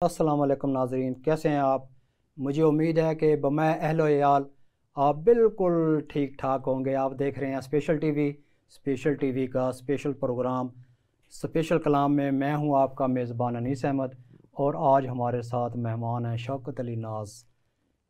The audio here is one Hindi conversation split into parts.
अस्सलाम वालेकुम नाज़रीन, कैसे हैं आप। मुझे उम्मीद है कि बमै अहलो याल आप बिल्कुल ठीक ठाक होंगे। आप देख रहे हैं स्पेशल टीवी का स्पेशल प्रोग्राम स्पेशल कलाम में मैं हूं आपका मेज़बान अनीस अहमद और आज हमारे साथ मेहमान हैं शौकत अली नाज।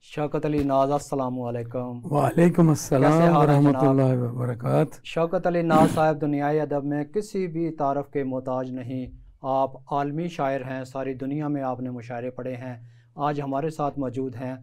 शौकत अली नाज, अस्सलाम वालेकुम। वालेकुम कैसे अस्सलाम हाल हैं जनाब। वरहमतुल्लाहि वबरकात। शौकत अली नाज साहब दुनियाई अदब में किसी भी तारफ़ के मोहताज नहीं। आप आलमी शायर हैं, सारी दुनिया में आपने मुशायरे पढ़े हैं। आज हमारे साथ मौजूद हैं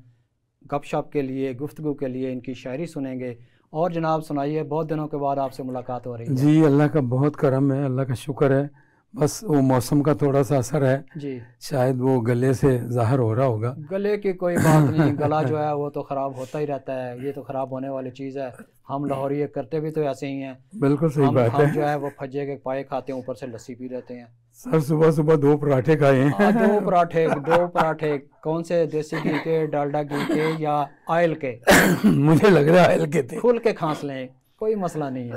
गपशप के लिए, गुफ्तगू के लिए, इनकी शायरी सुनेंगे। और जनाब सुनाइए, बहुत दिनों के बाद आपसे मुलाकात हो रही है। जी, अल्लाह का बहुत करम है, अल्लाह का शुक्र है। बस वो मौसम का थोड़ा सा असर है जी, शायद, वो गले से ज़ाहिर हो रहा होगा। गले की कोई बात नहीं, गला जो है वो तो ख़राब होता ही रहता है, ये तो ख़राब होने वाली चीज़ है। हम लाहौरी करते भी तो ऐसे ही हैं। बिल्कुल सही बात हम है। जो है वो फज्जे के पाए खाते हैं, ऊपर से लस्सी पी लेते हैं। सर सुबह सुबह 2 पराठे खाए हैं। दो पराठे कौन से, देसी घी के, डालडा घी के या ऑयल के? मुझे लग रहा है आयल के थे। खुल के खांस लें, कोई मसला नहीं है।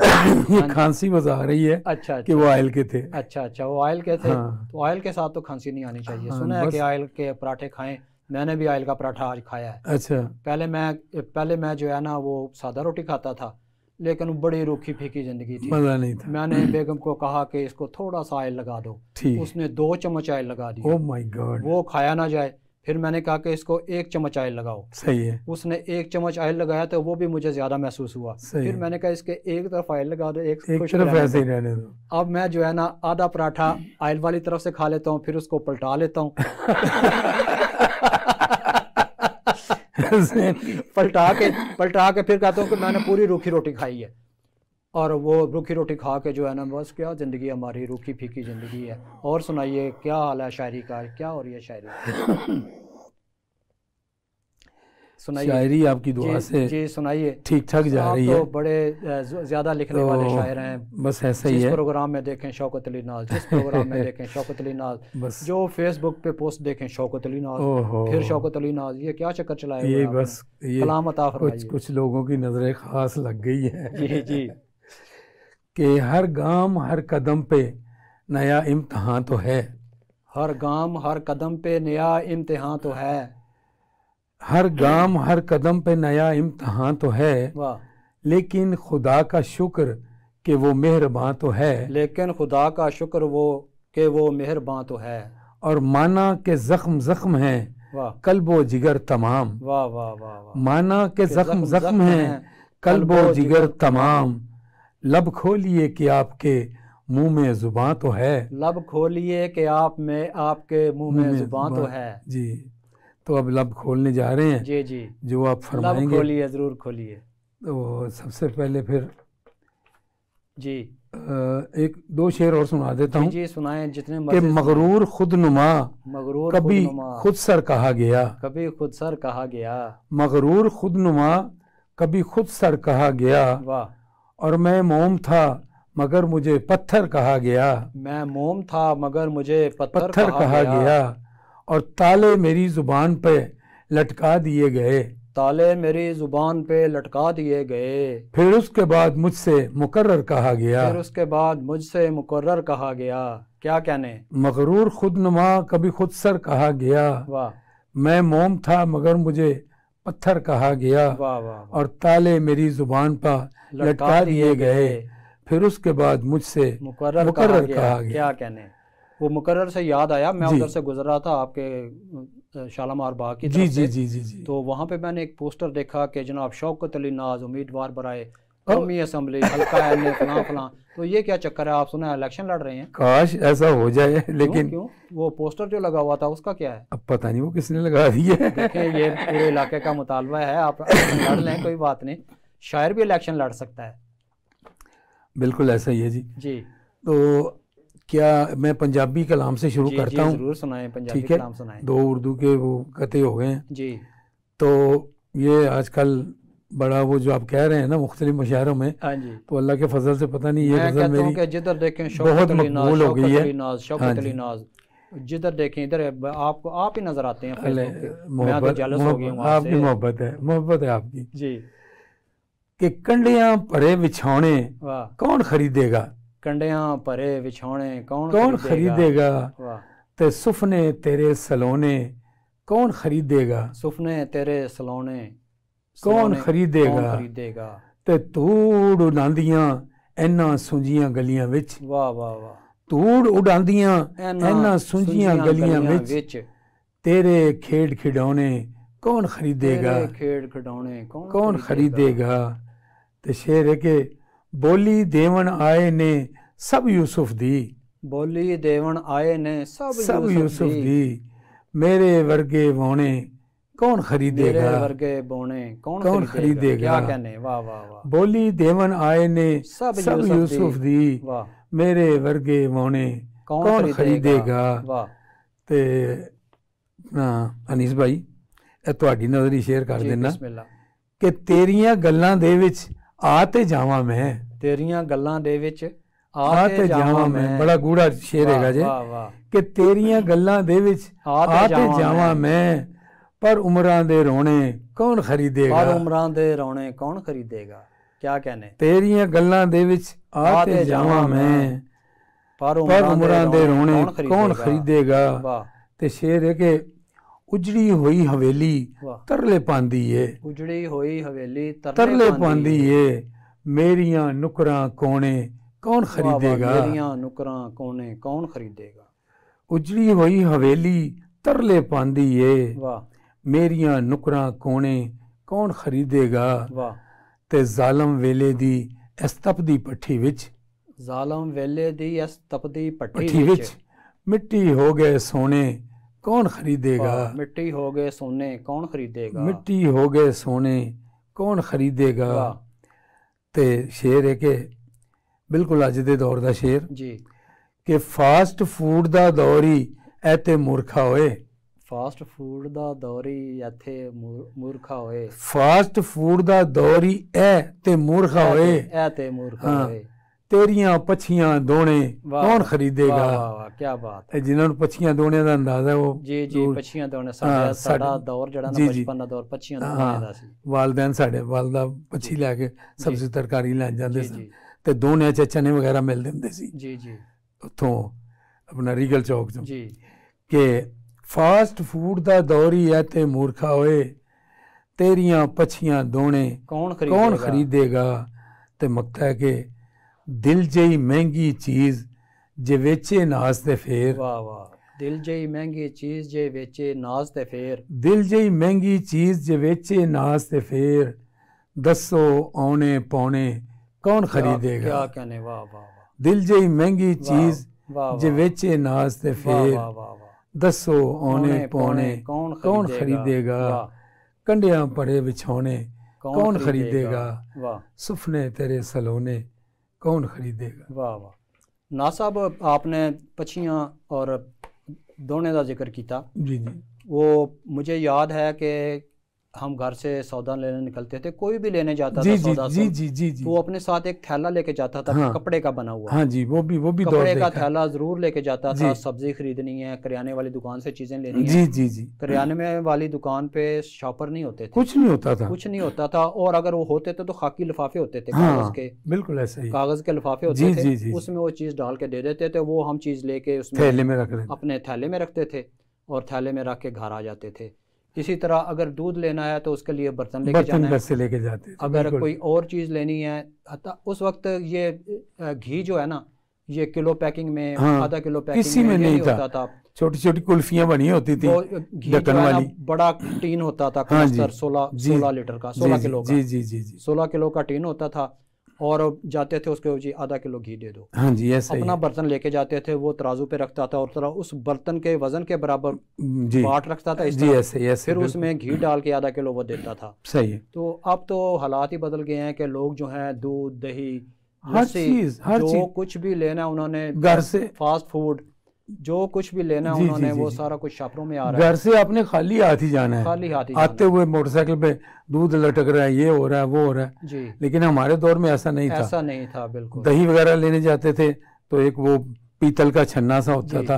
ये खांसी बस आ रही है अच्छा कि वो आयल के थे। अच्छा, वो ऑयल के थे। हाँ। तो ऑयल के साथ तो खांसी नहीं आनी चाहिए। हाँ, सुना है बस। कि ऑयल के पराठे खाएं। मैंने भी ऑयल का पराठा आज खाया है। अच्छा। पहले मैं जो है ना वो सादा रोटी खाता था, लेकिन बड़ी रूखी फीकी ज़िंदगी थी। मज़ा नहीं था। मैंने बेगम को कहा कि इसको थोड़ा सा ऑयल लगा दो। ठीक। उसने 2 चम्मच ऑयल लगा दिया। Oh my God. वो खाया ना जाए। फिर मैंने कहा कि इसको 1 चम्मच ऑयल लगाओ। सही है। उसने 1 चम्मच ऑयल लगाया तो वो भी मुझे ज़्यादा महसूस हुआ। सही फिर है। मैंने कहा इसके एक तरफ ऑयल लगा दो, एक खुश तरफ रहने ऐसे ही दो। रहने दो। अब मैं जो है ना आधा पराठा ऑयल वाली तरफ से खा लेता हूँ, फिर उसको पलटा लेता हूँ। पलटा के फिर कहता हूँ कि मैंने पूरी रूखी रोटी खाई है। और वो रूखी रोटी खा के जो है ना, बस क्या ज़िंदगी हमारी रूखी फीकी ज़िंदगी है। और सुनाइए, क्या हाल है शायरी का, क्या हो रही है शायरी? सुनाइए। शायरी आपकी दुआ से जी सुनाइए। ठीक ठाक जा रही आप है। तो बड़े ज़्यादा लिखने वाले शायर हैं। बस ऐसा ही जिस है। प्रोग्राम में देखें शौकत अली नाज, जिस प्रोग्राम में देखें शौकत अली नाज, बस जो फेसबुक पे पोस्ट देखें शौकत अली नाज, ओहो, फिर शौकत अली नाज। ये क्या चक्कर चलाया हुआ ये है आपने? बस ये कलाम अता कुछ फरमाइए। कुछ लोगों की नजरें खास लग गई है जी जी। कि हर गाम हर कदम पे नया इम्तहान तो है। हर गाम हर कदम पे नया इम्तिहान तो है। हर गाम हर कदम पे नया इम्तहान तो है, वाह। लेकिन खुदा का शुक्र कि वो मेहरबान तो है। लेकिन खुदा का शुक्र वो मेहरबान तो है। और माना के जख्म जख्म है, वाह कल्ब व जिगर तमाम। वाह वाह वाह वाह। माना के जख्म जख्म है, कल्ब व जिगर तमाम। लब खोलिए कि आपके मुंह में जुबान तो है। लब खोलिए कि आपके मुंह में जुबान तो है। जी, तो अब लब खोलने जा रहे हैं। जी जी। जो आप फरमाएंगे। लब खोलिए, जरूर खोलिए। तो सबसे पहले फिर जी एक 2 शेर और सुना देता हूँ जी सुनाएं, जितने कि मर्जी मगरूर खुदनुमा मगरूर कभी खुदनुमा खुद सर कहा गया। कभी खुद सर कहा गया। मगरूर खुदनुमा कभी खुद सर कहा गया। वाह। और मैं मोम था मगर मुझे पत्थर कहा गया। मैं मोम था मगर मुझे पत्थर कहा गया। और ताले मेरी जुबान पे लटका दिए गए। ताले मेरी जुबान पे लटका दिए गए। फिर उसके बाद मुझसे मुकर्रर कहा गया। फिर उसके बाद मुझसे मुकर्रर कहा गया। क्या कहने। मगरूर खुदनुमा कभी खुद सर कहा गया। वाह। मैं मोम था मगर मुझे पत्थर कहा गया। वाह वाह। और ताले मेरी जुबान पर लटका दिए गए। फिर उसके बाद मुझसे मुकर्रर कहा गया। क्या कहने। वो मुकर्रर से याद आया, मैं उधर से गुजर रहा था आपके शालामार बाग की तरफ से। जी। तो वहाँ पे मैंने एक पोस्टर देखा कि जनाब शौकत अली नाज उम्मीदवार बराए कौमी असम्बली हल्का है फलां फलां। तो ये क्या चक्कर है, आप सुना इलेक्शन लड़ रहे हैं? काश ऐसा हो जाए, लेकिन क्यों? वो पोस्टर जो लगा हुआ था उसका क्या है? अब पता नहीं वो किसने लगा दी है। देखिए, ये पूरे इलाके का मुतालबा है, आप लड़ लें, कोई बात नहीं। शायर भी इलेक्शन लड़ सकता है। बिल्कुल ऐसा ही है जी। जी। तो क्या मैं पंजाबी कलाम से शुरू करता हूँ? जरूर सुनाएं, पंजाबी ठीक है। कलाम सुनाएं। 2 उर्दू के वो कते हो गए हैं जी। तो ये आजकल बड़ा वो जो आप कह रहे हैं ना मुख्तलिफ मशायरों में, हाँ जी। तो अल्लाह के फजल से पता नहीं ये मैं गजल कहता हूँ मेरी कि जिधर देखें बहुत शौकत अली नाज, मकबूल हो गई है। शौकत अली नाज, जिधर देखें इधर आपको आप ही नजर आते हैं फेसबुक पे। मैं तो जेलस हो गया हूं आपकी आपसे। मोहब्बत है आपकी जी। कि कंडियां भरे बिछौने वाह। कौन खरीदेगा। कंडियां भरे बिछौने कौन खरीदेगा। वाह। ते सुफने तेरे सलोने कौन खरीदेगा, सुफने तेरे सलोने कौन खरीदेगा, कौन खरीदेगा। ते धूड़ उड़ांदियां इन्हां सुंजियां गलियां विच, वाह वाह वाह। धूड़ उड़ांदियां इन्हां सुंजियां गलियां विच, तेरे खेड खिडौने कौन खरीदेगा, तेरे खेड खिडौने कौन खरीदेगा। ते शेर है कि बोली देवन आए ने सब यूसुफ दी, बोली देवन आए ने सब यूसुफ दी, मेरे वर्गे बोने कौन खरीदेगा, मेरे वर्गे बोने कौन खरीदेगा। क्या कहने, वाह वाह वाह। बोली देवन आए ने सब यूसुफ दी, वाह, मेरे वर्गे बोने कौन खरीदेगा। वाह। ते अनीस भाई ਇਹ ਤੁਹਾਡੀ ਨਜ਼ਰ ਹੀ ਸ਼ੇਅਰ ਕਰ ਦੇਣਾ ਕਿ ਤੇਰੀਆਂ ਗੱਲਾਂ ਦੇ ਵਿੱਚ ਆ ਤੇ ਜਾਵਾਂ ਮੈਂ, ਤੇਰੀਆਂ ਗੱਲਾਂ ਦੇ ਵਿੱਚ ਆ ਤੇ ਜਾਵਾਂ ਮੈਂ। ਬੜਾ ਗੂੜਾ ਸ਼ੇਰ ਹੈਗਾ ਜੇ ਕਿ ਤੇਰੀਆਂ ਗੱਲਾਂ ਦੇ ਵਿੱਚ ਆ ਤੇ ਜਾਵਾਂ ਮੈਂ, ਪਰ ਉਮਰਾਂ ਦੇ ਰੋਣੇ ਕੌਣ ਖਰੀਦੇਗਾ, ਪਰ ਉਮਰਾਂ ਦੇ ਰੋਣੇ ਕੌਣ ਖਰੀਦੇਗਾ। क्या कहने, तेरियां गल्लां दे विच आ ते जावां मैं, पर उमरां दे रोने कौन खरीदेगा। ते शेर है कि उजड़ी हुई हवेली तरले पांदी है, उजड़ी हुई हवेली तरले पांदी है, मेरियां नुकरां कोने कौन खरीदेगा, मेरियां नुकरां कोने कौन खरीदेगा। उजड़ी हुई हवेली तरले पांदी है, मेरियां नुकरां कोने कौन खरीदेगा। ते जालम वेले दी इस तपदी पट्ठी विच, जालम वेले दी इस तपदी पट्ठी विच, मिट्टी हो गए सोने कौन खरीदेगा, मिट्टी हो गए सोने कौन खरीदेगा, मिट्टी हो गए सोने कौन खरीदेगा। ते शेर है कि बिल्कुल अज दे दौर दा शेर जी कि फास्ट फूड दा दौर ही ऐते मूर्खा होए, फास्ट फूड दा दौर ही इत्थे मूर्खा होए, फास्ट फूड दा दौर ही ऐ ते मूर्खा होए, ऐ ते मूर्खा होए, तेरियां पछियां दोने कौन खरीदेगा। वाह वाह क्या बात है। जिन्हां नूं पछियां दोने दा अंदाजा वो जी जी पछियां दोने साडा दौर जड़ा ना बचपन दा दौर पछियां दोने दा सी। वालदैन साडे वालदा पछी लैके सब्जी तरकारी लैन जांदे सी ते दोने च चने वगैरह मिलदे हुंदे सी जी जी उत्थों अपना रीगल चौक चों जी कि फास्ट फूड दा दौर ही है ते मूर्खा होए, तेरियां पछियां दोने कौन खरीदेगा। ते मकता है कि दिल जई महंगी चीज जे वेचे नाज ते फेर, वाह वाह, दिल जई महंगी चीज जे वेचे नाज ते फेर, दिल जई महंगी चीज जे वेचे नाज ते फेर, दसो औने पौने कौन खरीदेगा। क्या कहने, वाह वाह वाह। दिल जई महंगी चीज जे वेचे नाज ते फेर, दसो औने पौने कौन खरीदेगा। कंडियां पड़े बिछौने कौन खरीदेगा, सुफने तेरे सलोने कौन खरीदेगा। वाह वाह। ना साहब आपने पछियां और दोने का जिक्र किया जी जी, वो मुझे याद है कि हम घर से सौदा लेने निकलते थे, कोई भी लेने जाता था सौदा जी जी जी जी, तो वो अपने साथ एक थैला लेके जाता था, हाँ, कपड़े का बना हुआ। हाँ जी, वो भी कपड़े का थैला जरूर लेके जाता था। सब्जी खरीदनी है, करियाने वाली दुकान से चीजें लेनी है। जी जी जी, करियाने वाली दुकान पे शॉपर नहीं होते थे, कुछ नहीं होता था, कुछ नहीं होता था। और अगर वो होते थे तो खाकी लिफाफे होते थे, हाँ, कागज के, बिल्कुल ऐसा ही, कागज के लिफाफे होते थे, उसमें वो चीज डाल के दे देते थे। वो हम चीज लेके उसमें थैले में रख अपने थैले में रखते थे और थैले में रख के घर आ जाते थे। इसी तरह अगर दूध लेना है तो उसके लिए बर्तन लेके जाना है, लेके जाते। अगर कोई और चीज़ लेनी है, उस वक्त ये घी जो है ना, ये किलो पैकिंग में, हाँ, आधा किलो पैकिंग किसी में नहीं होता था। छोटी छोटी कुल्फियां बनी होती थी, ढक्कन वाली, बड़ा टीन होता था, 16 लीटर का, 16 किलो का, जी जी जी, 16 किलो का टीन होता था। और जाते थे उसके जी आधा किलो घी दे दो, हाँ जी, ऐसा अपना बर्तन लेके जाते थे, वो तराजू पे रखता था और तरह उस बर्तन के वजन के बराबर बाट रखता था इस तरह, ऐसे फिर उसमें घी डाल के आधा किलो वो देता था। सही है। तो अब तो हालात ही बदल गए हैं कि लोग जो हैं दूध दही हर चीज जो कुछ भी लेना है उन्होंने घर से, फास्ट फूड जो कुछ भी लेना है उन्होंने वो सारा कुछ शॉपरों में आ रहा है। घर से आपने खाली हाथ ही जाना है, खाली हाथ ही आते हुए मोटरसाइकिल पे दूध लटक रहा है, ये हो रहा है, वो हो रहा है जी। लेकिन हमारे दौर में ऐसा नहीं था, ऐसा नहीं था बिल्कुल। दही वगैरह लेने जाते थे तो एक वो पीतल का छन्ना सा होता था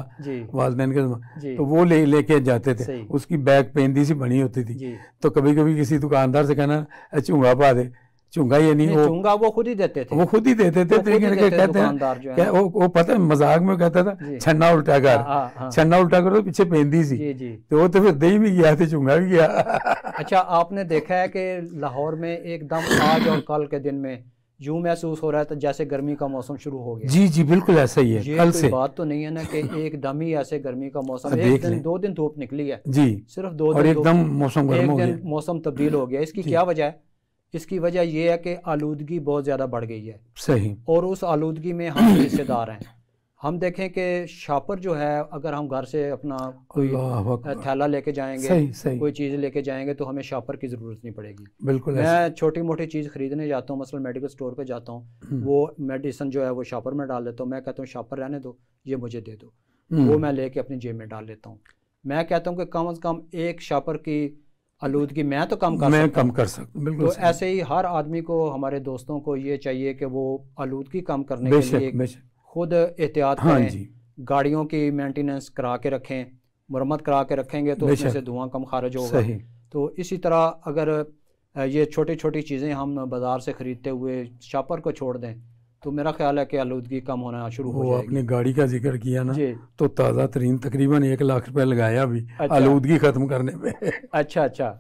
वालदैन के, तो वो लेके जाते थे, उसकी बैग पेंदी सी बनी होती थी। तो कभी कभी किसी दुकानदार से कहना चूंगा पा दे, चुंगा ये नहीं, चुंगा वो खुद ही देते थे, वो खुद ही देते थे। कहते हैं वो पता है मजाक में कहता था छन्ना उल्टा कर, छन्ना उल्टा करो तो पीछे पेंदी सी, तो वो तो फिर दही भी गया थे, चुंगा भी गया। अच्छा, आपने देखा है कि लाहौर में एकदम आज और कल के दिन में यूं महसूस हो रहा है तो जैसे गर्मी का मौसम शुरू हो गया। जी जी बिल्कुल ऐसा ही है। ये कल से बात तो नहीं है ना कि एकदम ही ऐसे गर्मी का मौसम, एक दिन 2 दिन धूप निकली है जी, सिर्फ 2 दिन और एकदम मौसम गर्म हो गया, मौसम तब्दील हो गया। इसकी क्या वजह है? इसकी वजह ये है कि आलूदगी बहुत ज्यादा बढ़ गई है। सही। और उस आलूदगी में हम हिस्सेदार हैं। हम देखें कि शापर जो है, अगर हम घर से अपना कोई थैला लेके जाएंगे, सही। कोई चीज़ लेके जाएंगे तो हमें शापर की ज़रूरत नहीं पड़ेगी। बिल्कुल। मैं छोटी मोटी चीज़ खरीदने जाता हूँ, मसलन मेडिकल स्टोर पे जाता हूँ, वो मेडिसिन जो है वो शापर में डाल देता हूँ। मैं कहता हूँ शापर रहने दो, ये मुझे दे दो, वो मैं लेके अपनी जेब में डाल लेता हूँ। मैं कहता हूँ कि कम से कम एक शापर की आलूदगी मैं तो कम कर सकता हूँ। तो ऐसे ही हर आदमी को, हमारे दोस्तों को ये चाहिए कि वो आलूदगी कम करने के लिए खुद एहतियात करें, गाड़ियों की मेंटेनेंस करा के रखें, मरम्मत करा के रखेंगे तो उसमें से धुआं कम खारिज होगा। तो इसी तरह अगर ये छोटी छोटी चीज़ें हम बाज़ार से ख़रीदते हुए शापर को छोड़ दें तो मेरा ख्याल है कि आलूदगी कम होना शुरू हो जाएगी। आपने गाड़ी का जिक्र किया ना, तो ताज़ा तरीन तकरीबन 1 लाख रुपए लगाया अभी आलूदगी ख़त्म करने पे। अच्छा,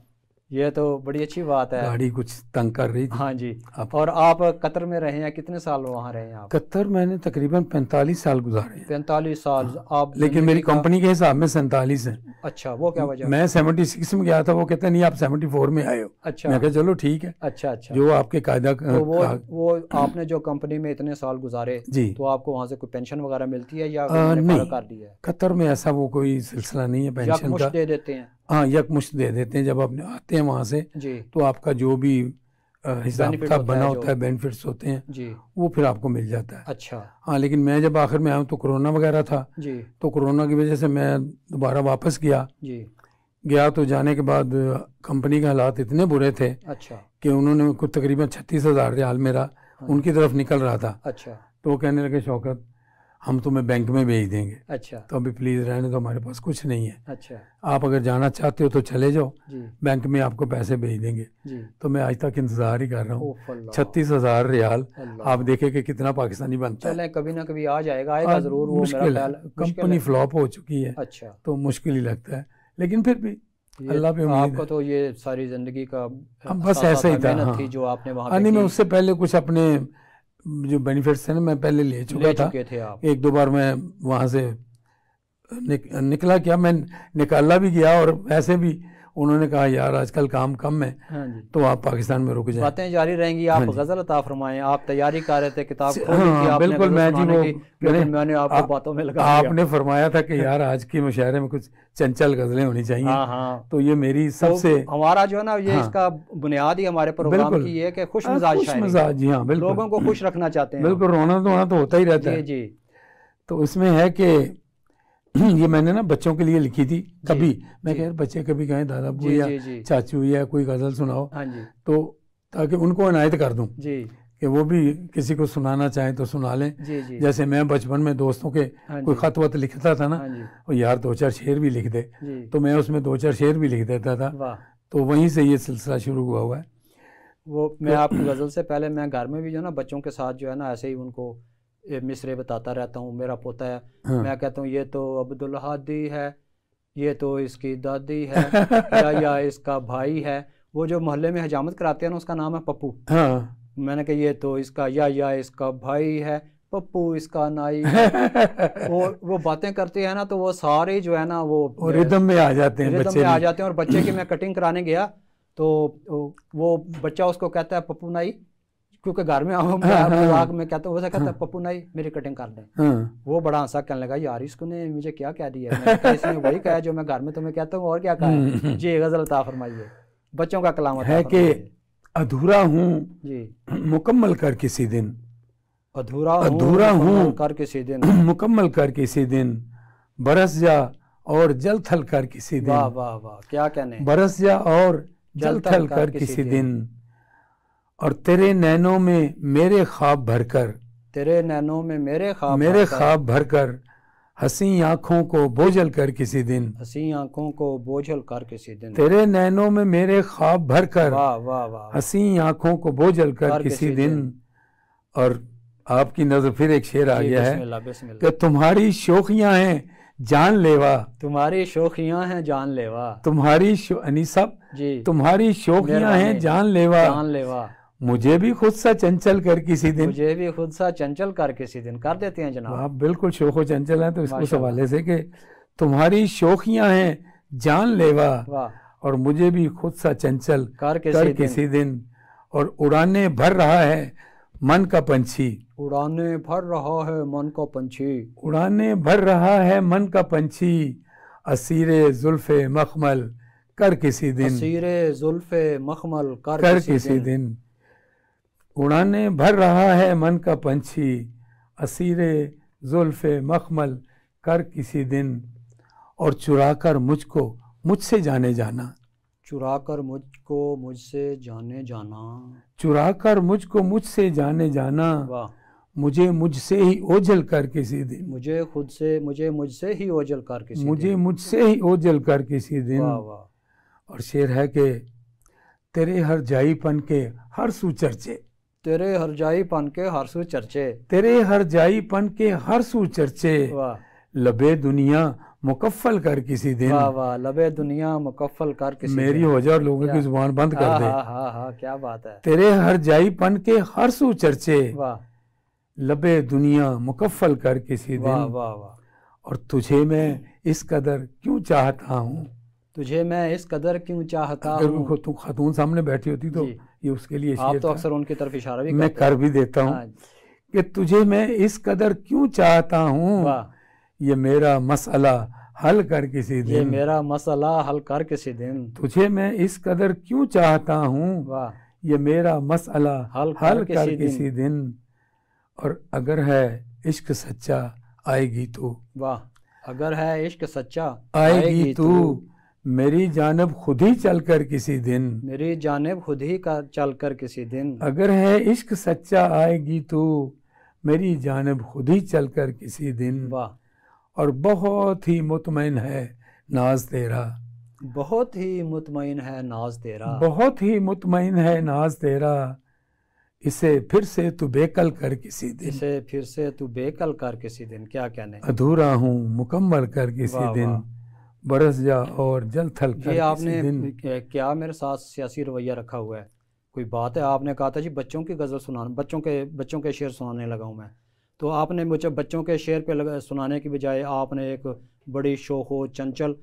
ये तो बड़ी अच्छी बात है। गाड़ी कुछ तंग कर रही थी। हाँ जी। और आप कतर में रहे हैं, कितने साल वहाँ रहे हैं आप? कतर मैंने तकरीबन 45 साल गुजारे हैं। 45 साल आप? लेकिन मेरी कंपनी के हिसाब में 47 है। अच्छा, वो क्या वजह? मैं 76 में गया था, वो कहते नहीं आप 74 में आए हो। अच्छा, मैं कहा चलो ठीक है। अच्छा, जो आपके कायदा। तो वो आपने जो कंपनी में इतने साल गुजारे जी, तो आपको वहाँ से कोई पेंशन वगैरह मिलती है या नहीं? कर दिया है कतर में ऐसा वो कोई सिलसिला नहीं है पेंशन का, दे देते हैं। हाँ, यकमुश्त दे देते हैं। जब आप आते हैं वहाँ से तो आपका जो भी हिसाब किताब बना होता है, बेनिफिट्स होते हैं जी, वो फिर आपको मिल जाता है। अच्छा। हाँ, लेकिन मैं जब आखिर में आया तो कोरोना वगैरह था जी, तो कोरोना की वजह से मैं दोबारा वापस गया तो जाने के बाद कंपनी के हालात इतने बुरे थे अच्छा, कि उन्होंने कुछ तकरीबन 36,000 रियाल मेरा उनकी तरफ निकल रहा था। अच्छा। तो वो कहने लगे शौकत हम तुम्हें बैंक में भेज देंगे। अच्छा। तो अभी प्लीज रहने दो, हमारे पास कुछ नहीं है। अच्छा। आप अगर जाना चाहते हो तो चले जाओ, बैंक में आपको पैसे भेज देंगे जी। तो मैं आज तक इंतजार ही कर रहा हूँ। 36,000 रियाल, आप देखें कि कितना पाकिस्तानी बनता है। कभी ना कभी आ जाएगा, आएगा जरूर। वो मुश्किल है, कंपनी फ्लॉप हो चुकी है। अच्छा। तो मुश्किल ही लगता है, लेकिन फिर भी अल्लाह पे उम्मीद आपको तो ये सारी जिंदगी का बस ऐसा ही था। हाँ। जो आपने वहाँ नहीं, मैं उससे पहले कुछ अपने जो बेनिफिट्स है ना मैं पहले ले चुका था। 1-2 बार मैं वहाँ से निकला, क्या मैं निकाला भी गया, और वैसे भी उन्होंने कहा यार आजकल काम कम है। हाँ जी। तो आप पाकिस्तान में रुक जाए। बातें जारी रहेंगी। आप गजल अता फरमाएं। आप तैयारी कर रहे थे किताब बिल्कुल, मैं जी मैंने आपको बातों में लगा आपने फरमाया था कि यार आज के मुशायरे में कुछ चंचल गजलें होनी चाहिए। हाँ। तो ये मेरी सबसे हमारा जो है ना ये इसका बुनियाद ही हमारे प्रोग्राम की है कि खुश मिजाज जी, हाँ बिल्कुल, लोगों को खुश रखना चाहते हैं। बिल्कुल, रोना धोना तो होता ही रहता है जी। तो उसमें है कि ये मैंने ना बच्चों के लिए लिखी थी। कभी मैं कह बच्चे कभी कहें दादा बू या चाचू या कोई गजल सुनाओ, तो ताकि उनको इनायत कर दूं कि वो भी किसी को सुनाना चाहें तो सुना लें। जैसे मैं बचपन में दोस्तों के कोई खत वत लिखता था ना, और यार 2-4 शेर भी लिख दे, तो मैं उसमें 2-4 शेर भी लिख देता था। तो वहीं से ये सिलसिला शुरू हुआ है। वो मैं आपकी गजल से पहले मैं घर में भी जो ना बच्चों के साथ जो है ना ऐसे ही उनको मिसरे बताता रहता हूँ। मेरा पोता है, मैं कहता हूँ ये तो अब्दुल हादी है, ये तो इसकी दादी है या इसका भाई है। वो जो मोहल्ले में हजामत कराते हैं ना उसका नाम है पप्पू। मैंने कहा ये तो इसका या इसका भाई है, पप्पू इसका नाई है। वो बातें करते हैं ना तो वो सारे जो है ना वो रिदम में आ जाते हैं, और बच्चे की मैं कटिंग कराने गया तो वो बच्चा उसको कहता है पप्पू नाई, क्योंकि घर में मजाक में कहता हूँ, कहता है पप्पू नाई मेरी कटिंग कर दे। वो बड़ा हंसा, कहने लगा यार इसको ने मुझे क्या कह दिया। इसने वही कहा जो मैं घर में तुम्हें कहता हूँ, और क्या कहा। जी गजल अता फरमाइए, बच्चों का कलाम है कि अधूरा हूँ मुकम्मल कर किसी दिन, अधूरा हूँ कर किसी दिन, मुकम्मल कर किसी दिन, बरस जा और जल थल कर किसी दिन। वाह वाह वाह, क्या कहने। बरस जा और जल थल कर किसी दिन, और तेरे नैनों में मेरे ख्वाब भरकर, तेरे नैनों में मेरे ख्वाब भरकर हंसी आंखों को बोझल कर किसी दिन, हंसी आंखों को बोझल कर किसी दिन, तेरे नैनों में मेरे ख्वाब भर कर, वाह वाह वाह, हंसी आंखों को बोझल कर किसी दिन। और आपकी नजर फिर एक शेर आ गया है कि तुम्हारी शोखियां हैं जानलेवा, तुम्हारी शोखियां हैं जानलेवा, तुम्हारी अनीसा जी, तुम्हारी शोखियां हैं जानलेवा, जानलेवा, मुझे भी खुद सा चंचल कर किसी दिन, मुझे भी खुद सा चंचल कर किसी दिन। कर देते हैं जनाब। आप बिल्कुल शोखो चंचल हैं, तो इस हवाले से कि तुम्हारी शोखियां हैं जानलेवा और मुझे भी खुद सा चंचल कर किसी दिन। और उड़ाने भर रहा है मन का पंछी, उड़ाने भर रहा है मन का पंछी, उड़ाने भर रहा है मन का पंछी, असीरे जुल्फे मखमल कर किसी दिन, असीरे जुल्फे मखमल कर किसी दिन। उड़ाने भर रहा है मन का पंछी, असीरे जुल्फे मखमल कर किसी दिन। और चुराकर मुझको मुझसे जाने जाना, चुराकर मुझको मुझसे जाने जाना, चुराकर मुझको मुझसे जाने जाना, मुझे मुझसे ही ओझल कर किसी दिन, मुझे मुझसे ही ओझल कर किसी दिन, मुझे मुझसे ही ओझल कर किसी दिन। और शेर है कि तेरे हर जाईपन के हर सू चर्चे, तेरे हर जाईपन के हर सू चर्चे, तेरे हर जाईपन के हर सू चर्चे, लबे दुनिया मुकफ्फल कर किसी दिन, वाह वाह, लबे दुनिया मुकफ्फल कर किसी दिन। मेरी वजह और लोगों की जुबान बंद कर दे। हाँ, क्या बात है। तेरे हर जाईपन के हर सू चर्चे, वाह, लबे दुनिया मुकफ्फल कर किसी दिन। वाह वाह वाह। और तुझे मैं इस कदर क्यों चाहता हूँ, तुझे मैं इस कदर क्यों चाहता हूँ। तू खातून सामने बैठी होती तो ये उसके लिए आप तो अक्सर उनकी तरफ इशारा भी मैं कर भी देता हूँ कि तुझे मैं इस कदर क्यों चाहता हूँ, ये मेरा मसला हल कर किसी दिन, ये मेरा मसला हल कर किसी दिन। तुझे मैं इस कदर क्यों चाहता हूँ, ये मेरा मसला हल कर किसी दिन। और अगर है इश्क सच्चा आएगी तू, वाह, अगर है इश्क सच्चा आएगी तू, मेरी जानब खुद ही चल कर किसी दिन, मेरी जानब खुद ही का चल कर किसी दिन। अगर है इश्क सच्चा आएगी तू, मेरी जानब खुद ही चल कर किसी दिन। वाह। और बहुत ही मुतमईन है नाज तेरा, बहुत ही मुतमईन है नाज तेरा, बहुत ही मुतमईन है नाज तेरा, इसे फिर से तू बेकल कर किसी दिन, इसे फिर से तू बेकल कर किसी दिन। क्या कहने, अधूरा हूँ मुकम्मल कर किसी दिन, बरस जा और जल थल कर। ये आपने क्या मेरे साथ सियासी रवैया रखा हुआ है? कोई बात है? आपने कहा था जी बच्चों की गज़ल सुनाना, बच्चों के शेर सुनाने लगा हूँ मैं, तो आपने मुझे बच्चों के शेर पे सुनाने की बजाय आपने एक बड़ी शोखो चंचल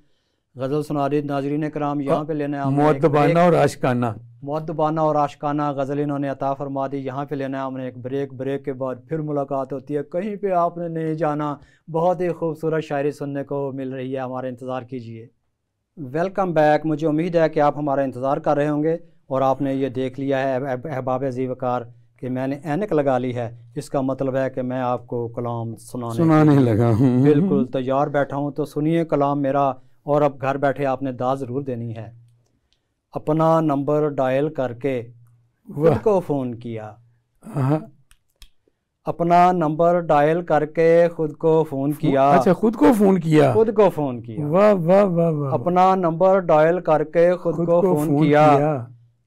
गज़ल सुना दी। नाज़रीन कराम, यहाँ पे लेना है मुअद्दबाना और आशिकाना, मुअद्दबाना और आशिकाना गज़ल इन्होंने अता फरमा दी। यहाँ पे लेना है हमने एक ब्रेक के बाद फिर मुलाकात होती है। कहीं पे आपने नहीं जाना, बहुत ही खूबसूरत शायरी सुनने को मिल रही है, हमारा इंतज़ार कीजिए। Welcome back. मुझे उम्मीद है कि आप हमारा इंतज़ार कर रहे होंगे और आपने ये देख लिया है अहबाब अज़ीज़ वक़ार कि मैंने ऐनक लगा ली है। इसका मतलब है कि मैं आपको कलाम सुनाने लगा हूँ, बिल्कुल तैयार बैठा हूँ। तो सुनिए कलाम मेरा, और अब घर बैठे आपने दाद ज़रूर देनी है। अपना नंबर डायल करके खुद को फ़ोन किया, अपना नंबर डायल करके खुद को फ़ोन किया। अच्छा, खुद को फ़ोन किया, खुद को फ़ोन किया। वाह वाह वाह वाह। अपना नंबर डायल करके खुद को फ़ोन किया,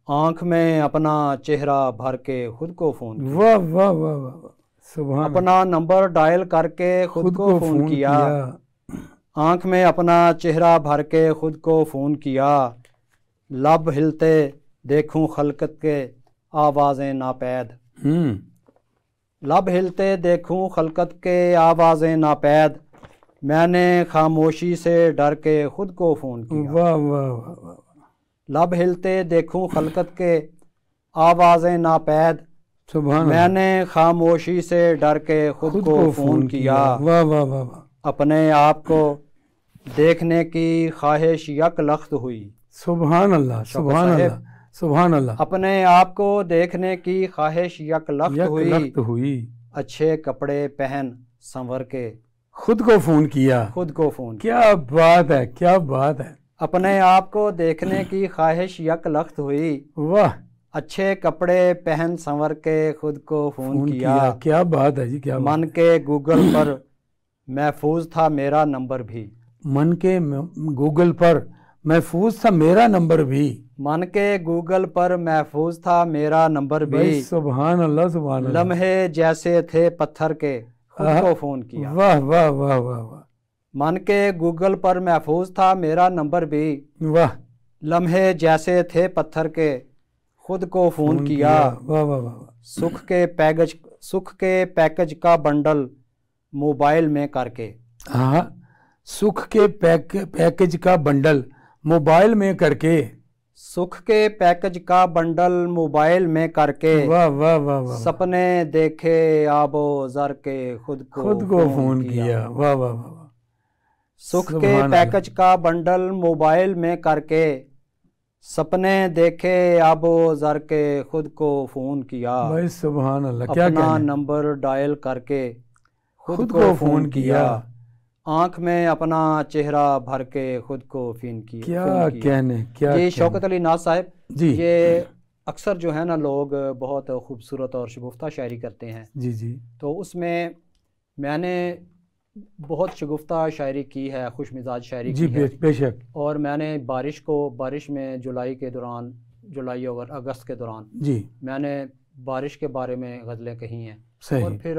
आँख में अपना चेहरा भर के खुद को फ़ोन किया। वाह वाह वाह वाह, सुभान। अपना नंबर डायल करके खुद को फ़ोन किया, आँख में अपना चेहरा भर के खुद को फ़ोन किया। लब हिलते देखूं खलकत के आवाज़ें नापैद, लब हिलते देखूं खलकत के आवाज़ें नापैद, मैंने खामोशी से डर के खुद को फ़ोन किया। वाह वाह वाह। लब हिलते देखूं खलकत के आवाज़ें नापैद, मैंने खामोशी से डर के खुद को फ़ोन किया। वाह वाह वाह। अपने आप को देखने की ख्वाहिश यक लख्त हुई। सुभान अल्लाह, सुभान अल्लाह, सुभान अल्लाह। अपने आप को देखने की ख्वाहिश यक लख्त हुई। अच्छे कपड़े पहन संवर के खुद को फ़ोन किया, खुद को फ़ोन। क्या बात है, क्या बात है। अपने आप को देखने की ख्वाहिश यक लख्त हुई। वाह। अच्छे कपड़े पहन संवर के खुद को फ़ोन किया। क्या बात है जी, क्या मन के गूगल पर महफूज था मेरा नंबर भी। मन के गूगल पर महफूज था मेरा नंबर भी। मन के गूगल पर महफूज था मेरा नंबर भी। सुभान अल्लाह सुभान अल्लाह। लम्हे जैसे थे पत्थर के खुद को फोन किया। वाह वाह वाह वाह वाह। मन के गूगल पर महफूज था मेरा नंबर भी। वाह। लम्हे जैसे थे पत्थर के खुद को फोन किया। वाह वाह वाह। सुख के पैकेज का बंडल मोबाइल में करके। हाँ, सुख के पैकेज का बंडल मोबाइल में करके। सुख के पैकेज का बंडल मोबाइल में करके। वाह वाह वाह वाह। सपने देखे आबो जर के खुद को फोन किया। वाह वाह वाह। सुख के पैकेज का बंडल मोबाइल में करके सपने देखे आबो जर के खुद को फोन किया। भाई सुभान अल्लाह। क्या अपना नंबर डायल करके खुद को फोन किया। आंख में अपना चेहरा भर के खुद को फोन किया। क्या कहने क्या जी शौकत अली नाज साहब जी। ये अक्सर जो है ना लोग बहुत खूबसूरत और शगुफ्ता शायरी करते हैं। जी जी। तो उसमें मैंने बहुत शगुफ्ता शायरी की है, खुश मिजाज शायरी जी की है। बेशक। और मैंने बारिश में जुलाई और अगस्त के दौरान जी मैंने बारिश के बारे में गज़लें कही हैं। सही। और फिर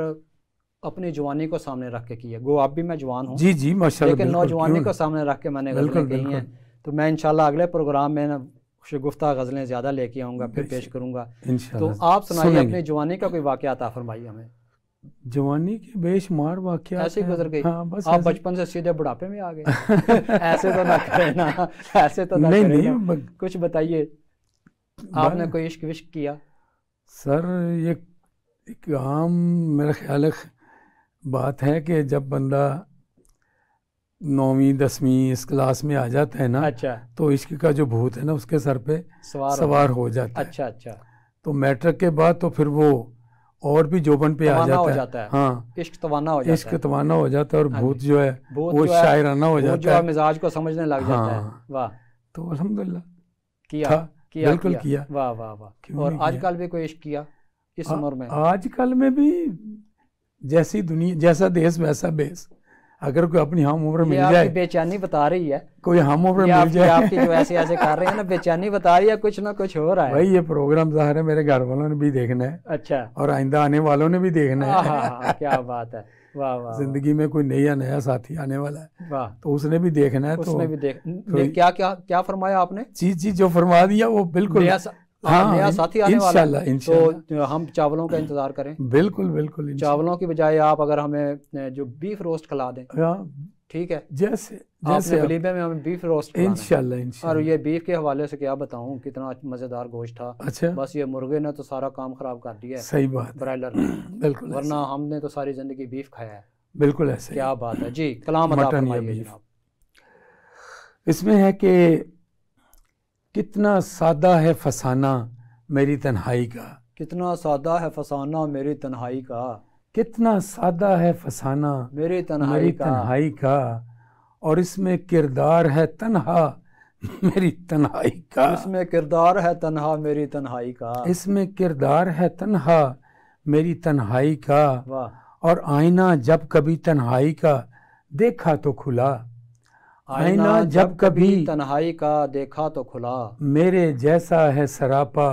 अपनी जवानी को सामने रख के की है। गो आप भी मैं जवान हूँ जी जी माशाल्लाह, लेकिन नौजवानी को सामने रख के मैंने गज़लें कही हैं। तो मैं इंशाल्लाह अगले प्रोग्राम में ना शगुफ्ता गज़लें ज़्यादा लेके आऊँगा, फिर पेश करूँगा। तो आप सुनाइए अपनी जवानी का कोई वाक़या अता फरमाइए हमें। जवानी के बेशुमार वाक़या ऐसे गुजर गई। हाँ, बस आप बचपन से सीधे बुढ़ापे में आ गए। ऐसे तो ना करें ना, ऐसे तो ना करें ना। कुछ बताइए, आपने कोई इश्क विश्क किया? सर ये एक आम मेरा ख्याल है बात है कि जब बंदा 9वीं 10वीं इस क्लास में आ जाता है ना, अच्छा, तो इश्क का जो भूत है ना उसके सर पे सवार हो जाता है। अच्छा अच्छा। तो मैट्रिक के बाद तो फिर वो और भी जोबन पे आ जाता है। हाँ, इश्क तवाना हो जाता है। इश्क तवाना हो जाता है और भूत जो है वो शायराना हो जाता है, मिजाज को समझने लग जाता है। वाह। तो अल्हम्दुलिल्लाह किया बिल्कुल किया। वाह वाह वाह। और आजकल भी कोई इश्क किया इस उम्र में? आजकल में भी जैसी दुनिया जैसा देश वैसा बेस। अगर कोई अपनी हम उम्र मिल जाए। बेचैनी बता रही है कोई हम उम्र मिल जाए। आपकी जो ऐसे ऐसे कर रहे हैं ना, बेचैनी बता रही है, कुछ ना कुछ हो रहा है। भाई ये प्रोग्राम ज़ाहिर है मेरे घर वालों ने भी देखना है। अच्छा। और आइंदा आने वालों ने भी देखना है। क्या बात है। वाह वाह। जिंदगी में कोई नया साथी आने वाला है। वाह। तो उसने भी देखना है। उसने भी क्या क्या क्या फरमाया आपने? चीज जो फरमा दिया वो बिल्कुल नया साथी आने वाला है। इंशाल्लाह। तो हम चावलों का इंतजार करें। बिल्कुल बिल्कुल। चावलों की बजाय आप अगर हमें जो बीफ रोस्ट खिला दें, ठीक है, जैसे वलीमे में हमें बीफ रोस्ट इंशाल्लाह। और ये बीफ के हवाले से क्या बताऊं, कितना मजेदार गोश्त था। अच्छा। बस ये मुर्गे ने तो सारा काम खराब कर दिया है। सही बात, ब्रायलर ने। बिल्कुल। वरना हमने तो सारी जिंदगी बीफ खाया है। बिल्कुल ऐसे। क्या बात है जी। कलाम अता फरमाइए जनाब। इसमें है कि कितना सादा है फसाना मेरी तन्हाई का। कितना सादा है फसाना मेरी तन्हाई का। कितना सादा है फसाना मेरी तन्हाई का। और इसमें किरदार है तन्हा मेरी तन्हाई का। इसमें किरदार है तन्हा मेरी तन्हाई का। इसमें किरदार है तन्हा मेरी तन्हाई का। वाह। और आईना जब कभी तन्हाई का देखा तो खुला। आईना जब कभी तन्हाई का देखा तो खुला। मेरे जैसा है सरापा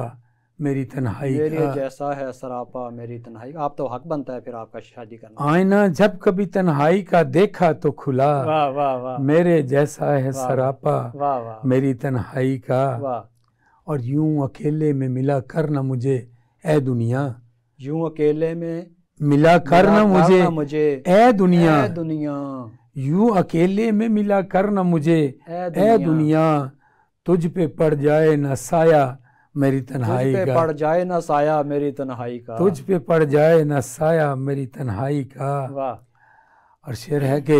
मेरी तन्हाई का। मेरे जैसा है सरापा मेरी तन्हाई का। आप तो हक बनता है फिर आपका शादी करना। आईना जब कभी तन्हाई का देखा तो खुला। वाह वाह वाह। मेरे जैसा है सरापा वाह वाह मेरी तन्हाई का। वाह। और यूं अकेले में मिला कर न मुझे ए दुनिया। यूं अकेले में मिला कर न मुझे ए दुनिया। यूं अकेले में मिला कर न मुझे ए दुनिया। तुझ पे पड़ जाए न साया मेरी तन्हाई का। पड़ जाए ना साया मेरी तन्हाई का। तुझ पे पड़ जाए ना साया मेरी तन्हाई का। वाह। और शेर है कि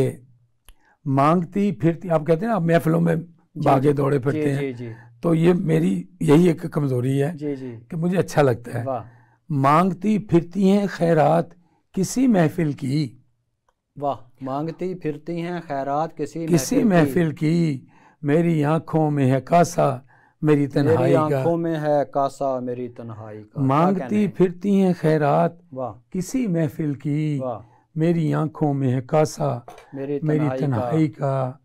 मांगती फिरती, आप कहते हैं ना आप महफिलों में भागे दौड़े फिरते हैं। जी। तो ये मेरी यही एक कमजोरी है जी कि मुझे अच्छा लगता है। वाह। मांगती फिरती हैं खैरात किसी महफिल की। वाह। मांगती फिरती हैं खैरात किसी महफिल की। मेरी आंखों में है कासा मेरी तन्हाई का। आंखों में है कासा मेरी तन्हाई का। मांगती फिरती हैं खैरात वाह। किसी महफिल की। वाह। मेरी आंखों में है कासा मेरी तन्हाई का,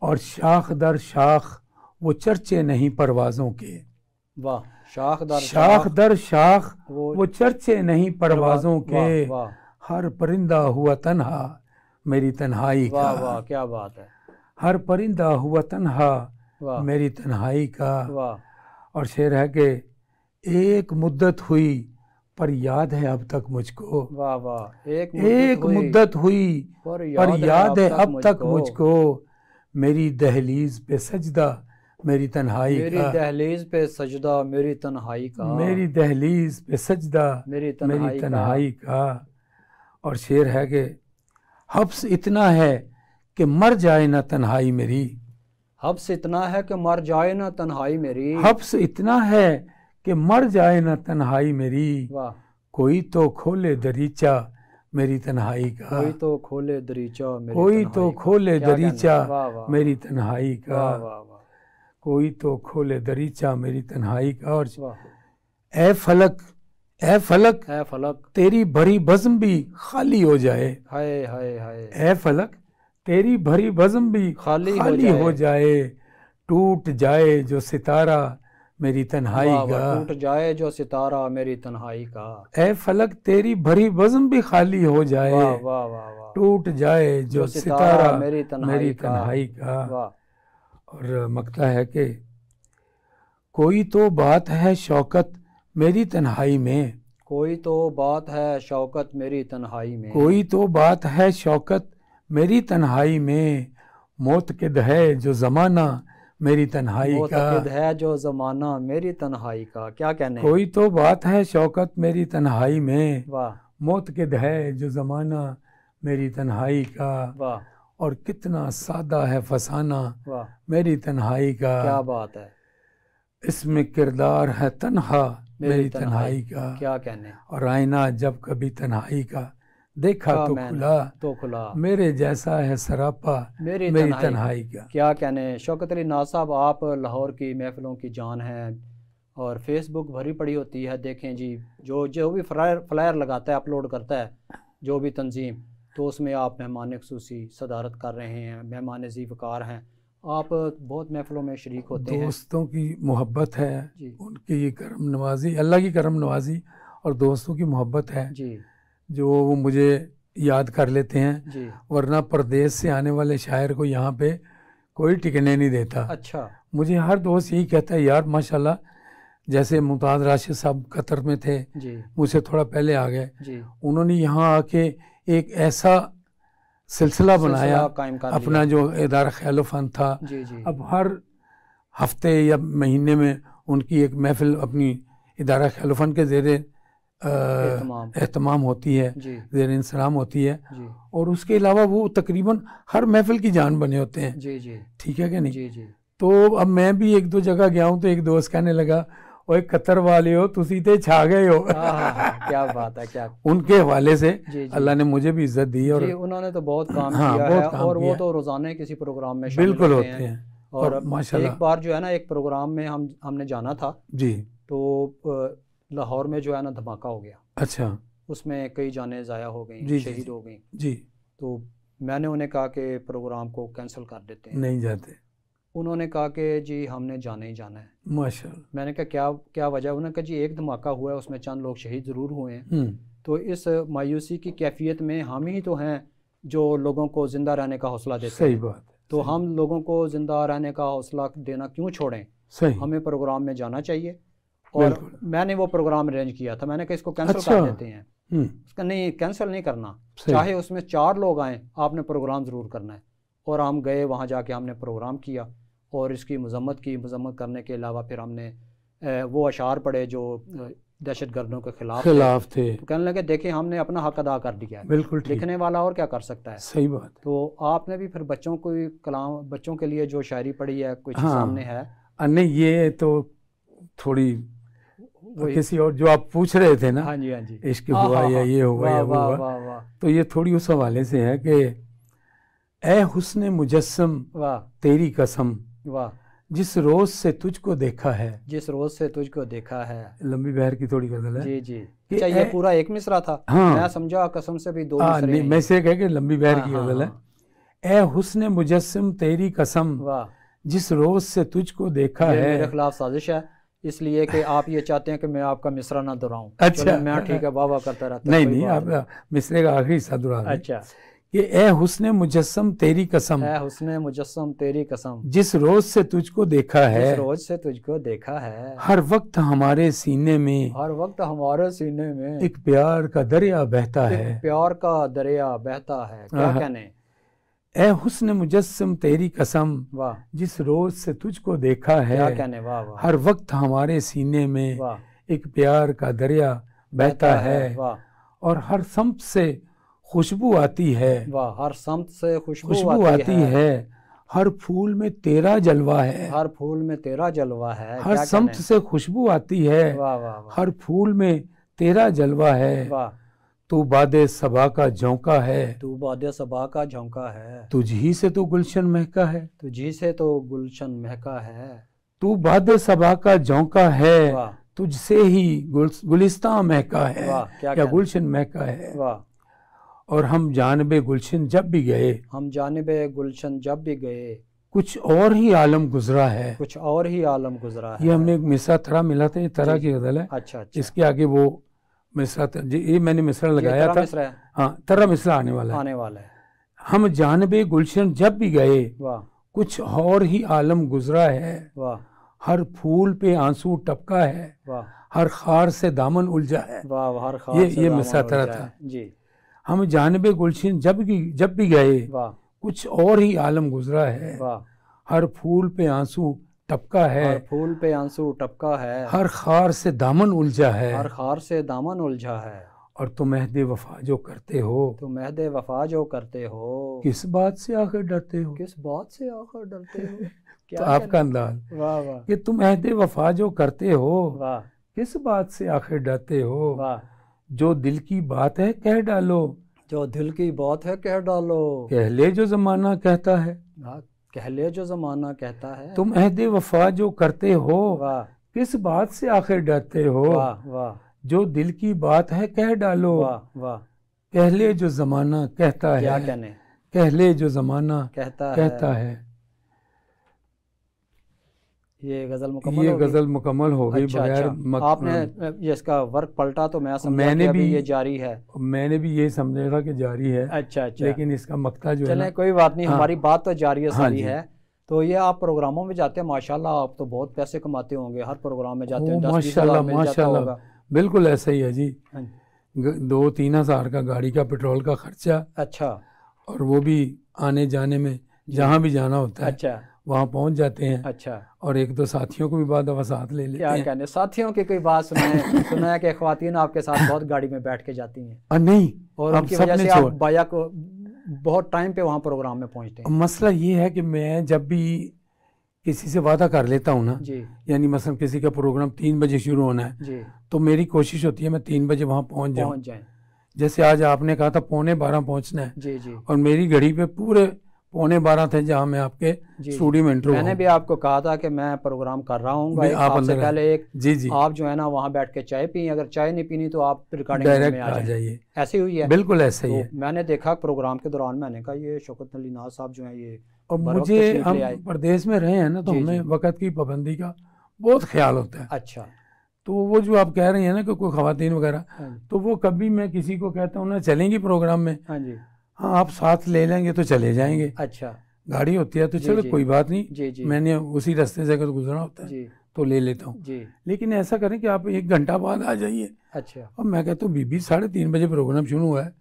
और शाख दर शाख वो चर्चे नहीं परवाज़ों के। वाह, शाख दर शाख वो चर्चे नहीं परवाज़ों के, हर परिंदा हुआ तन्हा मेरी तन्हाई का। वाह, क्या बात है। हर परिंदा हुआ तन्हा मेरी तन्हाई का। और शेर है कि एक मुद्दत हुई पर याद है अब तक मुझको। वाह वाह, एक मुद्दत हुई पर याद है अब तक मुझको, मेरी दहलीज पे सजदा मेरी तन्हाई का। मेरी दहलीज पे सजदा मेरी तन्हाई का। मेरी दहलीज पे सजदा मेरी तन्हाई का। और शेर है कि हब्स इतना है कि मर जाए ना तन्हाई मेरी। हब्स इतना है कि मर जाए ना तन्हाई मेरी। हब्स इतना है कि मर जाए ना तन्हाई मेरी। वाह, कोई तो खोले दरीचा मेरी तन्हाई का। कोई तो खोले दरीचा मेरी कोई तो खोले दरीचा मेरी तन्हाई का। वाह वाह वाह, कोई तो खोले दरीचा मेरी तन्हाई का। और ए फलक, ए फलक, ए फलक, तेरी भरी बज़्म भी खाली हो जाए। हाय हाय हाय, ए फलक तेरी भरी बज़्म भी खाली हो जाए, टूट जाए जो सितारा मेरी तन्हाई का। टूट जाए जो सितारा मेरी तन्हाई का। ए फलक तेरी भरी बज़्म भी खाली हो जाए, वाह वाह वाह, टूट जाए जो सितारा मेरी तन्हाई का। और मकता है कि कोई तो बात है शौकत मेरी तन्हाई में। कोई तो बात है शौकत मेरी तन्हाई में। कोई तो बात है शौकत मेरी तन्हाई में, मौत के है जो ज़माना मेरी तन्हाई का। मौत के है जो ज़माना मेरी तन्हाई का। क्या कहने। कोई तो बात है शौकत मेरी तन्हाई में, वाह, मौत के है जो ज़माना मेरी तन्हाई का। वाह, और कितना सादा है फसाना वाह मेरी तन्हाई का। क्या बात है। इसमें किरदार है तन्हा मेरी तन्हाई का। क्या कहने। और आईना जब कभी तन्हाई का देखा तो खुला मेरे जैसा है सरापा मेरी तन्हाई का। क्या कहने। शौकत अली नाज़ साहब, आप लाहौर की महफिलों की जान हैं और फेसबुक भरी पड़ी होती है। देखें जी, जो भी फ्लायर लगाता है, अपलोड करता है जो भी तंजीम, तो उसमें आप मेहमान खुसूसी सदारत कर रहे हैं, मेहमान ज़ीवकार हैं। आप बहुत महफिलों में शरीक होते हैं। दोस्तों की मोहब्बत है, उनकी करम नवाजी, अल्लाह की करम नवाजी और दोस्तों की मोहब्बत है जी, जो वो मुझे याद कर लेते हैं जी। वरना परदेश से आने वाले शायर को यहाँ पे कोई टिकने नहीं देता। अच्छा। मुझे हर दोस्त यही कहता है, यार माशाल्लाह, जैसे मुमताज़ राशिद साहब कतर में थे, मुझसे थोड़ा पहले आ गए, उन्होंने यहाँ आके एक ऐसा सिलसिला बनाया अपना जो इदारा ख्याल फन था। अब हर हफ्ते या महीने में उनकी एक महफिल अपनी इदारा ख्याल फन के ज़ेरे एहतमाम होती है, ज़ेर इंसलाम होती है। और उसके अलावा वो तकरीबन हर महफिल की जान बने होते हैं। ठीक है कि नहीं। तो अब मैं भी एक दो जगह गया हूँ तो एक दोस्त कहने लगा, ओए कतर वाले हो तुसी ते छा गए हो। क्या बात है। क्या उनके हवाले से अल्लाह ने मुझे भी इज्जत दी और उन्होंने तो बहुत काम किया है। और वो तो रोजाना किसी प्रोग्राम में बिल्कुल होते हैं। और एक बार जो है ना, एक प्रोग्राम में हमने जाना था जी, तो लाहौर में जो है ना धमाका हो गया। अच्छा। उसमें कई जानें ज़ाया हो गई, शहीद हो गई जी। तो मैंने उन्हें कहा कि प्रोग्राम को कैंसिल कर देते हैं। नहीं जाते। उन्होंने कहा कि जी हमने जाना ही जाना है। माशाअल्लाह। मैंने कहा क्या वजह। उन्होंने कहा जी एक धमाका हुआ है, उसमें चंद लोग शहीद ज़रूर हुए हैं, तो इस मायूसी की कैफियत में हम ही तो हैं जो लोगों को ज़िंदा रहने का हौसला देते हैं। सही बात है। तो हम लोगों को ज़िंदा रहने का हौसला देना क्यों छोड़ें। सही। हमें प्रोग्राम में जाना चाहिए। और मैंने वो प्रोग्राम अरेंज किया था। मैंने कहा इसको कैंसिल कर देते हैं। उसका नहीं, कैंसिल नहीं करना, चाहे उसमें 4 लोग आए, आपने प्रोग्राम ज़रूर करना है। और हम गए वहाँ जाके हमने प्रोग्राम किया और इसकी मजम्मत की। मजम्मत करने के अलावा फिर हमने वो अशार पढ़े जो दहशत गर्दों के खिलाफ थे। तो कहने लगे देखिए हमने अपना हक अदा कर दिया है। बिल्कुल ठीक। लिखने वाला और क्या कर सकता है। सही बात। तो आपने भी फिर बच्चों को कलाम, बच्चों के लिए जो शायरी पढ़ी है कुछ सामने है। नहीं, ये तो थोड़ी किसी और जो आप पूछ रहे थे ना, हाँ जी, हाँ जी, इश्क हुआ या ये हुआ या वो हुआ, तो ये थोड़ी उस हवाले से है कि ए हुस्न मुजस्सम तेरी कसम, जिस रोज से तुझको देखा है, जिस रोज से तुझको देखा है। लंबी बहर की थोड़ी गजल है। जी जी। अच्छा, ये पूरा एक मिसरा था? हाँ, मैं समझा कसम से भी दो मिसरे हैं। मैं से कह के लंबी बहर की गजल है। ए हुस्न मुजस्सिम तेरी कसम, वाह, जिस रोज से तुझको देखा है। मेरे खिलाफ साजिश है, इसलिए कि आप ये चाहते हैं कि मैं आपका मिसरा ना दोहराऊं। अच्छा, मैं ठीक है, वाह वाह करता रहता। नहीं, आप मिसरे का आखिरी हिस्सा दोहरा। अच्छा, कि ए हुस्न मुजस्सम तेरी कसम, ए हुस्न मुजस्सम तेरी कसम, जिस रोज से तुझको देखा है, जिस रोज से तुझको देखा है। हर वक्त हमारे सीने में, हर वक्त हमारे सीने में एक प्यार का दरिया बहता है। प्यार का दरिया बहता है। क्या कहने। ए हुस्न मुजस्सिम तेरी कसम, वाह, जिस रोज से तुझको देखा है। क्या कहने। वाह वाह। हर वक्त हमारे सीने में वाह, एक प्यार का दरिया बहता है। वाह, और हर समत से खुशबू आती है। वाह, हर समत से खुशबू आती है। हर फूल में तेरा जलवा है। हर फूल में तेरा जलवा है। हर समत से खुशबू आती है। वाह वाह। हर फूल में तेरा जलवा है। वाह, तू बादे सबा का झोंका है। तू बादे सबा का झोंका है। तुझी से तो गुलशन महका है। तुझी से तो गुलशन महका है। तू बादे सबा का झोंका है। वाह, तुझसे ही गुलिस्तां महका है। वाह, क्या गुलशन महका है। वाह। और हम जानबे गुलशन जब भी गए, हम जानबे गुलशन जब भी गए, कुछ और ही आलम गुजरा है। कुछ और ही आलम गुजरा है। ये हमने एक मिसरा थरा मिला था, ये तरह की गजल है। अच्छा, अच्छा। इसके आगे वो मिसरा, ये मैंने मिसरा लगाया था। हाँ, तरह मिसरा आने वाला है। हम जानबे गुलशन जब भी गए, वाह, कुछ और ही आलम गुजरा है। वाह, हर फूल पे आंसू टपका है। वाह, हर खार से दामन उलझा है। वाह, हर खार से ये मिसरा तरह था जी। हम जानबे गुलशन जब भी गए, वाह, कुछ और ही आलम गुजरा है। वाह, हर फूल पे आंसू टपका है। हर फूल पे आंसू टपका है। हर खार से दामन उलझा है। हर खार से दामन उलझा है। और तुम अहद वफा जो करते हो, तुम अहद वफा जो करते हो, किस बात से आखिर डरते हो। किस बात से आखिर डरते हो। तो आपका अंदाज, वाह वाह, कि तुम अहद वफा जो करते हो, वाह, किस बात से आखिर डरते हो। वाह, जो दिल की बात है कह डालो, जो दिल की बात है कह डालो, कह ले जो जमाना कहता है। कह ले जो जमाना कहता है। तुम अहद वफा जो करते हो, वाह, किस बात से आखिर डरते हो। वाह वाह, जो दिल की बात है कह डालो, वाह वाह, कह ले जो जमाना कहता है। क्या कहने। कह ले जो जमाना कहता है। ये गजल मुकम्मल हो गई। अच्छा, बगैर आपने ये इसका वर्क पलटा तो मैं समझा मैंने भी ये जारी है। मैंने भी ये समझा था कि जारी है। अच्छा, लेकिन इसका मकता जो है ना, कोई बात नहीं। हाँ, हमारी बात तो जारी है, सारी है। तो ये आप प्रोग्रामों में जाते हैं, माशाल्लाह आप तो बहुत पैसे कमाते होंगे। हर प्रोग्राम में जाते हैं, 10-20 हज़ार मिल जाता होगा। बिल्कुल ऐसा ही है जी। 2-3 हज़ार का गाड़ी का पेट्रोल का खर्चा। अच्छा। और वो भी आने जाने में, जहाँ भी जाना होता है। अच्छा। वहाँ पहुँच जाते हैं। अच्छा। और 1-2 साथियों को भी बाद दफा साथ ले लेते हैं। क्या कहने, साथियों की कोई बात सुना है कि ख्वातीन आपके साथ बहुत गाड़ी में बैठ के जाती हैं। नहीं, और उनकी वजह से आप बाया को बहुत टाइम पे वहाँ प्रोग्राम में पहुँचते हैं। मसला ये है कि मैं जब भी किसी से वादा कर लेता हूँ ना जी, यानी मसलन किसी का प्रोग्राम 3 बजे शुरू होना है जी, तो मेरी कोशिश होती है मैं 3 बजे वहाँ पहुँच जाए। जैसे आज आपने कहा था 11:15 पहुँचना है जी जी, और मेरी घड़ी पे पूरे 11:15 थे जहाँ मैं आपके स्टूडियो में एंटर हुआ। मैंने भी आपको कहा था कि मैं प्रोग्राम कर रहा हूँ, आपसे पहले एक जी जी आप जो है ना वहाँ बैठ के चाय पी, अगर चाय नहीं पीनी तो आप रिकॉर्डिंग में आ जाइए। ऐसी हुई है, बिल्कुल ऐसे ही है। मैंने देखा प्रोग्राम के दौरान, मैंने कहा ये शौकत अली नाज साहब जो है ये, और मुझे, हम प्रदेश में रहे हैं ना तो हमें वक्त की पाबंदी का बहुत ख्याल होता है। अच्छा। तो वो जो आप कह रहे हैं ना कि कोई खवातीन वगैरह, तो वो कभी मैं किसी को कहता हूँ ना चलेंगी प्रोग्राम में, हाँ जी, हाँ आप साथ ले लेंगे तो चले जाएंगे। अच्छा। गाड़ी होती है तो चलो कोई बात नहीं, जी जी, मैंने उसी रास्ते से अगर गुजरना होता है तो ले लेता हूँ। लेकिन ऐसा करें कि आप 1 घंटा बाद आ जाइए। अच्छा। और मैं कहता हूँ बीबी 3:30 बजे प्रोग्राम शुरू हुआ है,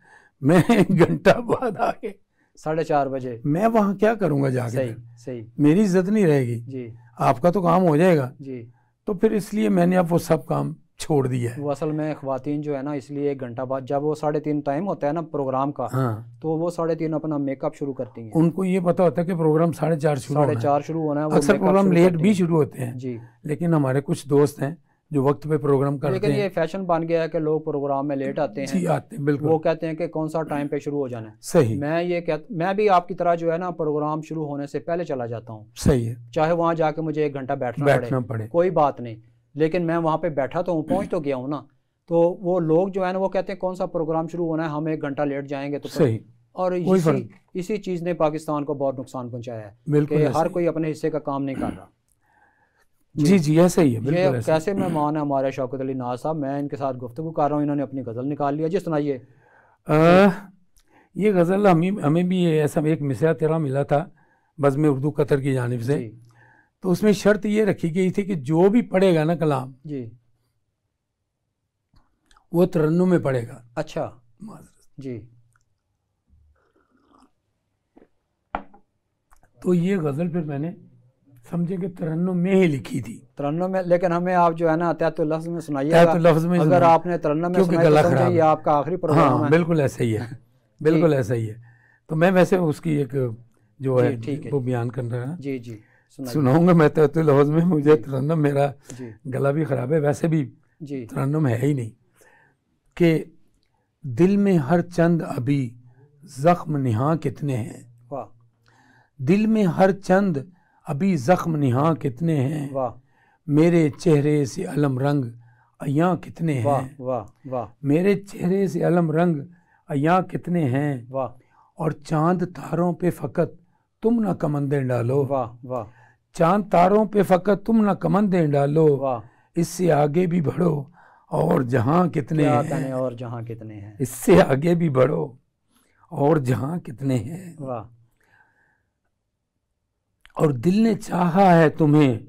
मैं 1 घंटा बाद आके 4:30 बजे मैं वहाँ क्या करूँगा जाके। सही सही, मेरी इज्जत नहीं रहेगी जी, आपका तो काम हो जाएगा जी। तो फिर इसलिए मैंने अब वो सब काम छोड़ दिया है। वो असल में ख्वातीन जो है ना, इसलिए 1 घंटा बाद जब वो 3:30 टाइम होता है ना प्रोग्राम का, हाँ, तो वो 3:30 अपना मेकअप शुरू करती हैं। उनको ये पता होता है कि प्रोग्राम 4:30 शुरू होना है। शुरू होना है। अक्सर प्रोग्राम लेट भी शुरू होते हैं जी, लेकिन हमारे कुछ दोस्त हैं जो वक्त पे प्रोग्राम करते हैं। लेकिन ये फैशन बन गया है कि लोग प्रोग्राम में लेट आते हैं। जी आते हैं, बिल्कुल। वो कहते हैं कि कौन सा टाइम पे शुरू हो जाना है। सही। मैं भी आपकी तरह जो है ना प्रोग्राम शुरू होने से पहले चला जाता हूँ। सही है। चाहे वहाँ जाके मुझे 1 घंटा बैठना पड़े कोई बात नहीं, लेकिन मैं वहाँ पे बैठा तो हूँ, पहुँच तो गया हूँ ना। तो वो लोग जो है ना वो कहते हैं कौन सा प्रोग्राम शुरू होना है, हम 1 घंटा लेट जाएंगे तो सही। और इसी चीज़ ने पाकिस्तान को बहुत नुकसान पहुँचाया है कि हर कोई अपने हिस्से का काम नहीं कर रहा। जी जी ऐसा ही है, बिल्कुल। ये कैसे मेहमान है हमारे शौकत अली नाज साहब, मैं इनके साथ गुफ्तगू कर रहा हूँ, इन्होंने अपनी गज़ल निकाल लिया। जी सुनाइए। ये गज़ल हमें भी ऐसा एक मिसरा तेरा मिला था बज़्म उर्दू कतर की जानिब से, तो उसमें शर्त ये रखी गई थी कि जो भी पढ़ेगा ना कलाम जी वो तरन्नुम में पढ़ेगा। अच्छा जी। तो ये गज़ल फिर मैंने समझे कि तरन्नुम में ही लिखी थी। तरन्नुम में, लेकिन हमें आप जो है ना तहत लफ्ज़ में सुनाइएगा। तहत लफ्ज़ में अगर आपने तरन्नुम में सुनाई तो समझिए ये आपका आखिरी प्रोग्राम है। बिल्कुल ऐसा ही है, बिल्कुल ऐसा ही है। तो मैं वैसे उसकी एक जो है वो बयान कर रहा है। जी जी सुनाऊंगा मैं तहत लफ्ज़ में। मुझे तरन्नुम, मेरा गला भी ख़राब है, वैसे भी तरन्नुम है ही नहीं। कि दिल में हर चंद अभी ज़ख्म निहाँ कितने हैं, दिल में हर चंद अभी ज़ख्म निहाँ कितने हैं, मेरे चेहरे से अलम रंग अयाँ कितने हैं, मेरे चेहरे से अलम रंग अयाँ कितने हैं, और चांद तारों पे फ़कत तुम ना कमंदें डालो, चांद तारों पे फ़कत तुम ना कमंदें डालो, इससे आगे भी बढ़ो और जहाँ कितने हैं, और जहाँ कितने हैं, इससे आगे भी बढ़ो और जहाँ कितने हैं। और दिल ने चाहा है तुम्हें,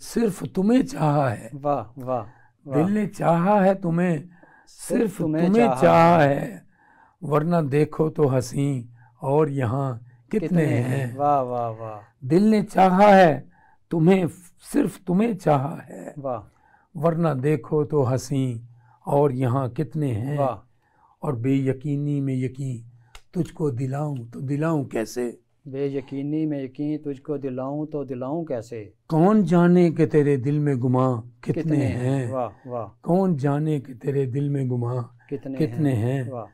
सिर्फ तुम्हें चाहा है, वाह वाह, दिल ने चाहा है तुम्हें, सिर्फ तुम्हें चाहा है, वरना देखो तो हंसी और यहाँ कितने हैं। वाह वाह वाह। दिल ने चाहा है तुम्हें, सिर्फ तुम्हें चाहा है, वाह, वरना देखो तो हंसी और यहाँ कितने हैं। और बेयकीनी में यकीन तुझको दिलाऊं तो दिलाऊं कैसे, बेयकीनी में यकीन तुझको दिलाऊं तो दिलाऊं कैसे, कौन जाने कि तेरे दिल में गुमा कितने हैं। वाह वाह। कौन जाने कि तेरे दिल में गुमा कितने हैं। वाह।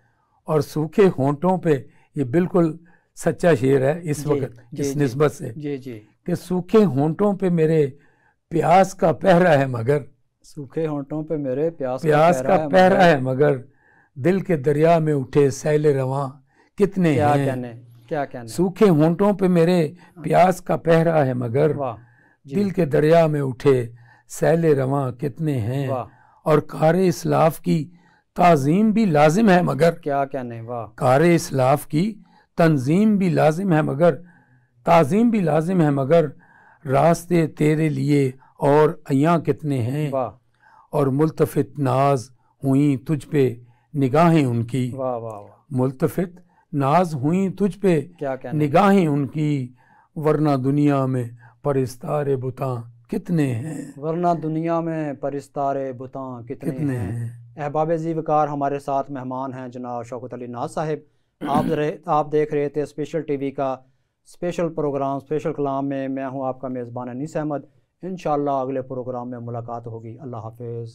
और सूखे होंठों पे, ये बिल्कुल सच्चा शेर है इस वक्त इस निस्बत से, जी जी, कि सूखे होंठों पे मेरे प्यास का पहरा है मगर, सूखे होंठों पे मेरे प्यास का पहरा है मगर, दिल के दरिया में उठे सैले रवां कितने हैं। क्या कहने, सूखे होंठों पे मेरे प्यास का पहरा है मगर, दिल के दरिया में उठे सैले रवां कितने हैं। और कारे इस्लाफ की ताज़ीम भी लाजिम है मगर, क्या कहने, वाह, कारे इस्लाफ की तंजीम भी लाजिम है मगर, ताज़ीम भी लाजिम है मगर, रास्ते तेरे लिए और अयाँ कितने हैं। और मुल्तफित नाज हुई तुझ पे निगाहें उनकी, वाह वाह वाह, मुल्तफित नाज हुई तुझ पे निगाहें उनकी, वरना दुनिया में परिस्तारे बुतां कितने हैं, वरना दुनिया में परिस्तारे बुतां कितने हैं। अहबाब ज़ी वकार हमारे साथ मेहमान हैं जनाब शौकत अली नाज साहिब। आप देख रहे थे स्पेशल टीवी का स्पेशल प्रोग्राम स्पेशल कलाम में। मैं हूं आपका मेज़बान अनीस अहमद। इंशाअल्लाह अगले प्रोग्राम में मुलाकात होगी। अल्लाह हाफिज़।